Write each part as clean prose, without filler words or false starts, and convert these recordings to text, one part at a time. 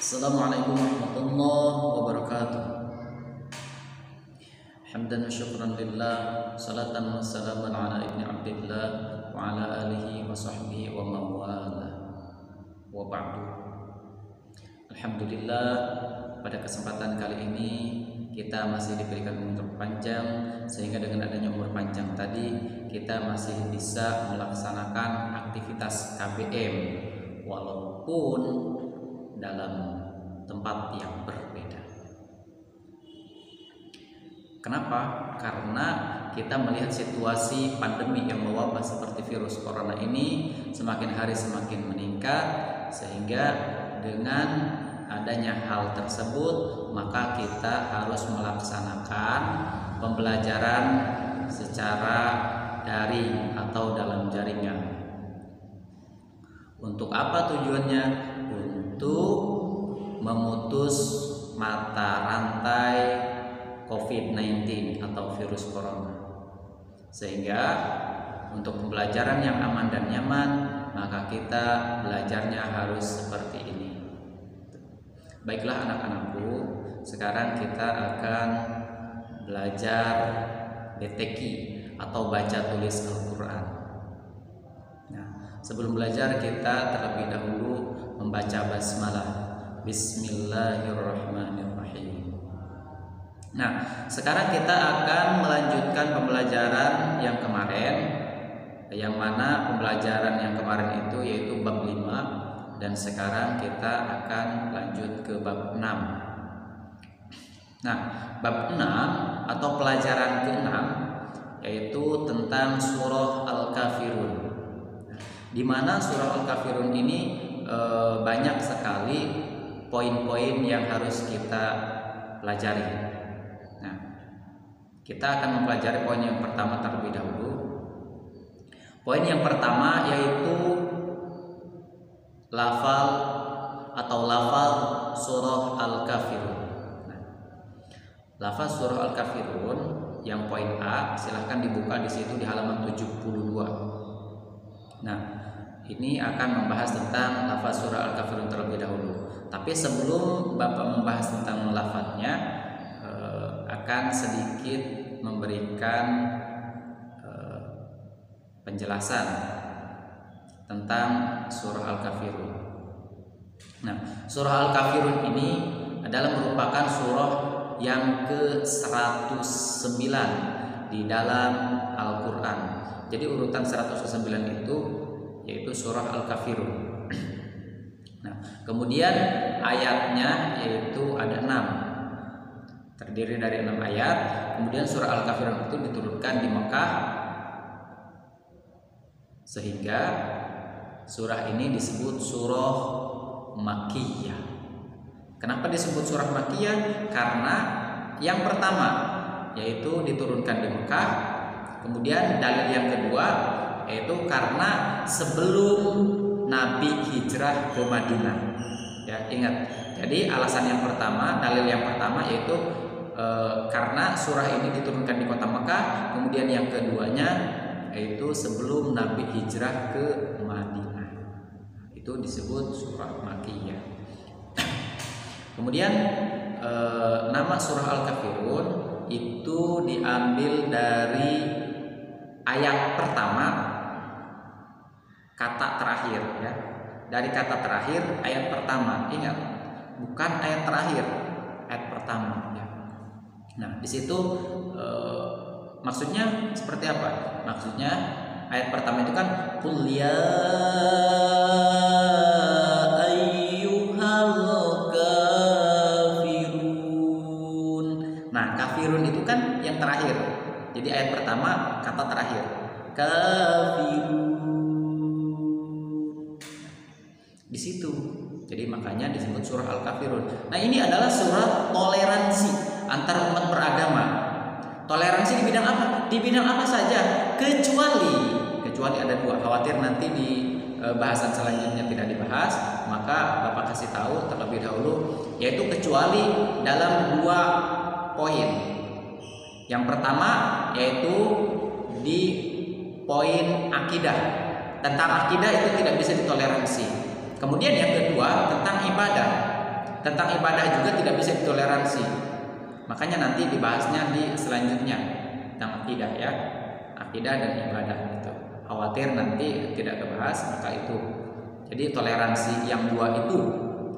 Assalamualaikum warahmatullahi wabarakatuh. Hamdan wa syukran lillah, salatan wa salaman ala ibni abdillah wa ala alihi wa sahbihi wa mawala wa ba'du. Alhamdulillah, pada kesempatan kali ini kita masih diberikan umur panjang, sehingga dengan adanya umur panjang tadi kita masih bisa melaksanakan aktivitas KBM walaupun dalam tempat yang berbeda. Kenapa? Karena kita melihat situasi pandemi yang mewabah seperti virus corona ini semakin hari semakin meningkat, sehingga dengan adanya hal tersebut maka kita harus melaksanakan pembelajaran secara daring atau dalam jaringan. Untuk apa tujuannya? Untuk memutus mata rantai COVID-19 atau virus corona, sehingga untuk pembelajaran yang aman dan nyaman maka kita belajarnya harus seperti ini. Baiklah anak-anakku, sekarang kita akan belajar BTQ atau baca tulis Al-Quran. Nah, sebelum belajar kita terlebih dahulu membaca basmalah. Bismillahirrahmanirrahim. Nah, sekarang kita akan melanjutkan pembelajaran yang kemarin, yang mana pembelajaran yang kemarin itu yaitu bab 5, dan sekarang kita akan lanjut ke bab 6. Nah, bab 6 atau pelajaran ke-6 yaitu tentang surah Al-Kafirun. Di mana surah Al-Kafirun ini banyak sekali poin-poin yang harus kita pelajari. Nah, kita akan mempelajari poin yang pertama terlebih dahulu. Poin yang pertama yaitu lafal surah Al-Kafirun. Nah, lafal surah Al-Kafirun yang poin A, silahkan dibuka di situ di halaman 72. Nah, ini akan membahas tentang lafal surah Al-Kafirun terlebih dahulu. Tapi sebelum Bapak membahas tentang lafaznya, akan sedikit memberikan penjelasan tentang surah Al-Kafirun. Nah, surah Al-Kafirun ini adalah merupakan surah yang ke-109 di dalam Al-Quran. Jadi urutan 109 itu yaitu surah Al-Kafirun. Nah, kemudian ayatnya yaitu ada 6, terdiri dari 6 ayat. Kemudian surah Al-Kafirun itu diturunkan di Mekah, sehingga surah ini disebut surah Makkiyah. Kenapa disebut surah Makkiyah? Karena yang pertama yaitu diturunkan di Mekah. Kemudian dalil yang kedua yaitu karena sebelum Nabi hijrah ke Madinah. Ya, ingat. Jadi alasan yang pertama, dalil yang pertama yaitu karena surah ini diturunkan di kota Mekah. Kemudian yang keduanya yaitu sebelum Nabi hijrah ke Madinah. Itu disebut surah Makkiyah. Kemudian nama surah Al-Kafirun itu diambil dari ayat pertama, kata terakhir, ya. Dari kata terakhir ayat pertama. Ingat, bukan ayat terakhir, ayat pertama, ya. Nah, di situ maksudnya seperti apa? Maksudnya ayat pertama itu kan qul ya ayyuhal kafirun. Nah, kafirun itu kan yang terakhir. Jadi ayat pertama kata terakhir, kafirun. Di situ. Jadi makanya disebut surah Al-Kafirun. Nah, ini adalah surah toleransi antar umat beragama. Toleransi di bidang apa? Di bidang apa saja, kecuali ada 2. Khawatir nanti di bahasan selanjutnya tidak dibahas, maka Bapak kasih tahu terlebih dahulu, yaitu kecuali dalam 2 poin. Yang pertama yaitu di poin akidah. Tentang akidah itu tidak bisa ditoleransi. Kemudian yang kedua tentang ibadah. tentang ibadah juga tidak bisa ditoleransi. Makanya nanti dibahasnya di selanjutnya tentang akidah ya, akidah dan ibadah itu. Khawatir nanti tidak kebahas, maka itu. Jadi toleransi yang dua itu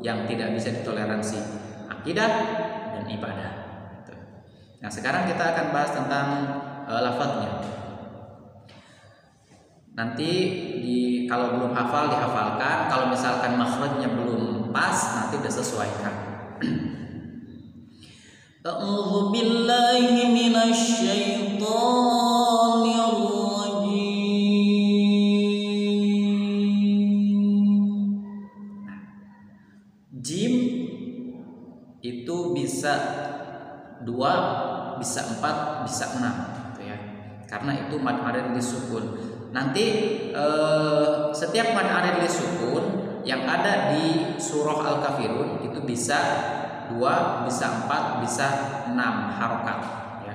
yang tidak bisa ditoleransi, akidah dan ibadah. Gitu. Nah sekarang kita akan bahas tentang lafadznya. Nanti kalau belum hafal dihafalkan, kalau misalkan makhrajnya belum pas nanti disesuaikan. A'udzu billahi minasy syaithanir rajim. Jim itu bisa 2, bisa 4, bisa 6 gitu ya. Karena itu mad arid disukun. Nanti setiap mad arid disukun yang ada di surah Al-Kafirun itu bisa 2, bisa 4, bisa 6 harokat ya.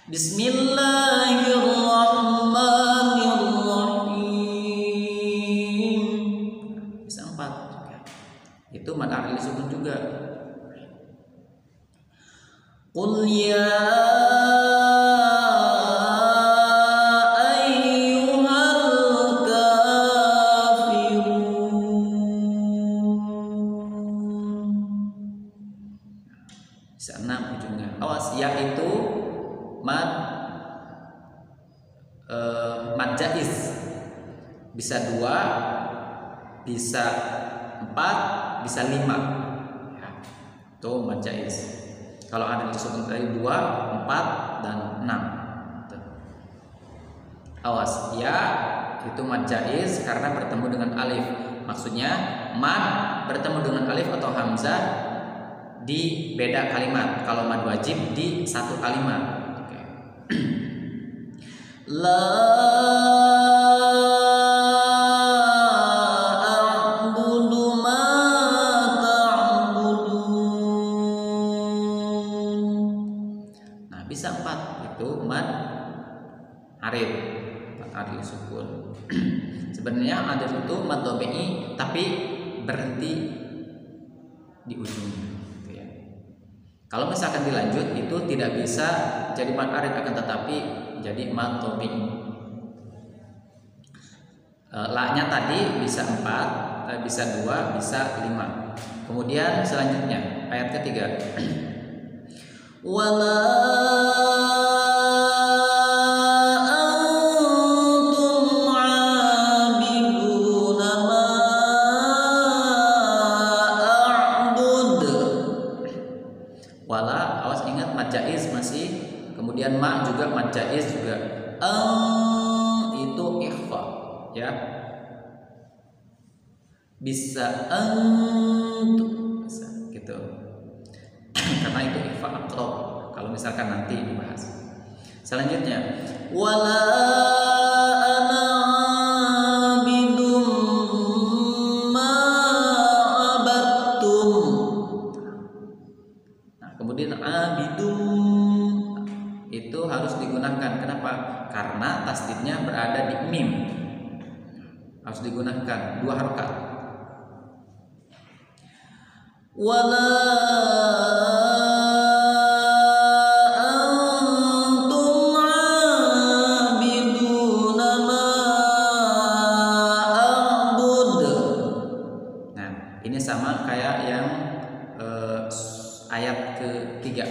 Bismillahirrahmanirrahim bisa 4 ya. Itu mad arid disukun juga. Qul ya bisa 6 ujungnya. Awas, ya itu mad jaiz. Bisa 2, bisa 4, bisa 5 ya. Itu mad jaiz. Kalau ada disebut tadi 2, 4 dan 6. Tuh. Awas, ya itu mad jaiz karena bertemu dengan alif. Maksudnya mad bertemu dengan alif atau hamzah di beda kalimat. Kalau mad wajib di satu kalimat. Okay. La a'budu ma ta'budun. Nah, bisa 4 itu mad arid. Mad arid sukun. Sebenarnya ada itu mad tabi'i tapi berhenti di ujungnya. Kalau misalkan dilanjut itu tidak bisa jadi mad arid, akan tetapi jadi mad tabi'i. La-nya tadi bisa 4, bisa 2, bisa 5. Kemudian selanjutnya ayat ketiga. Wala kemudian ma juga mad jaiz juga. Itu ikhfa ya. Bisa bisa gitu. Karena itu ikhfa aqrab. Kalau misalkan nanti dibahas. Selanjutnya wala ana abidum ma abattum. Nah, kemudian abidum itu harus digunakan. Kenapa? Karena tasdidnya berada di mim. Harus digunakan 2 harokat. Wala antum abiduna ma a'bud. Nah, ini sama kayak yang ayat ketiga.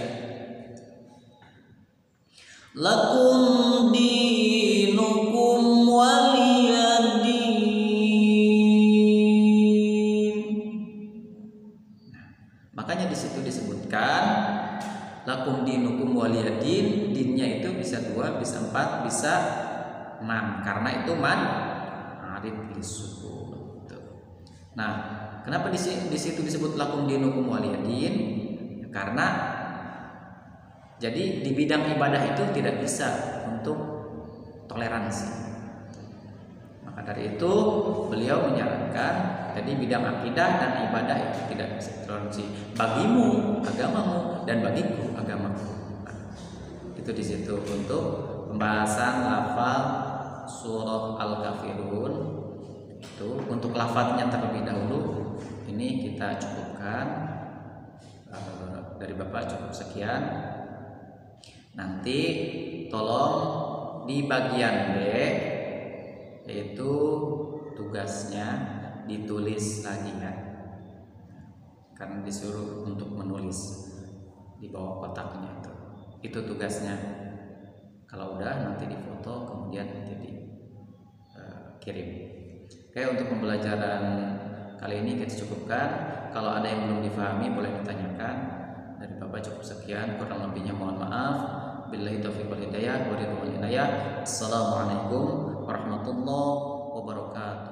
Lakum dinukum waliyadin. Nah, makanya di situ disebutkan lakum dinukum waliyadin. Dinnya itu bisa 2, bisa 4, bisa 6 karena itu mad arid disukun. Nah, kenapa di situ disebut lakum dinukum waliyadin? Ya, karena jadi di bidang ibadah itu tidak bisa untuk toleransi. Maka dari itu beliau menyarankan jadi bidang akidah dan ibadah itu tidak bisa toleransi. Bagimu agamamu dan bagiku agamaku. Nah, itu di situ untuk pembahasan lafal surah Al-Kafirun. Itu untuk lafadznya terlebih dahulu. Ini kita kita cukupkan. Dari Bapak cukup sekian. Nanti tolong di bagian B, yaitu tugasnya ditulis lagi ya, karena disuruh untuk menulis di bawah kotaknya itu tugasnya. Kalau udah nanti difoto kemudian nanti dikirim. Oke, untuk pembelajaran kali ini kita cukupkan. Kalau ada yang belum difahami boleh ditanyakan. Dari Bapak cukup sekian, kurang lebihnya mohon maaf. Billahi taufiq wal hidayah wa ridwan inayah. Assalamualaikum warahmatullahi wabarakatuh.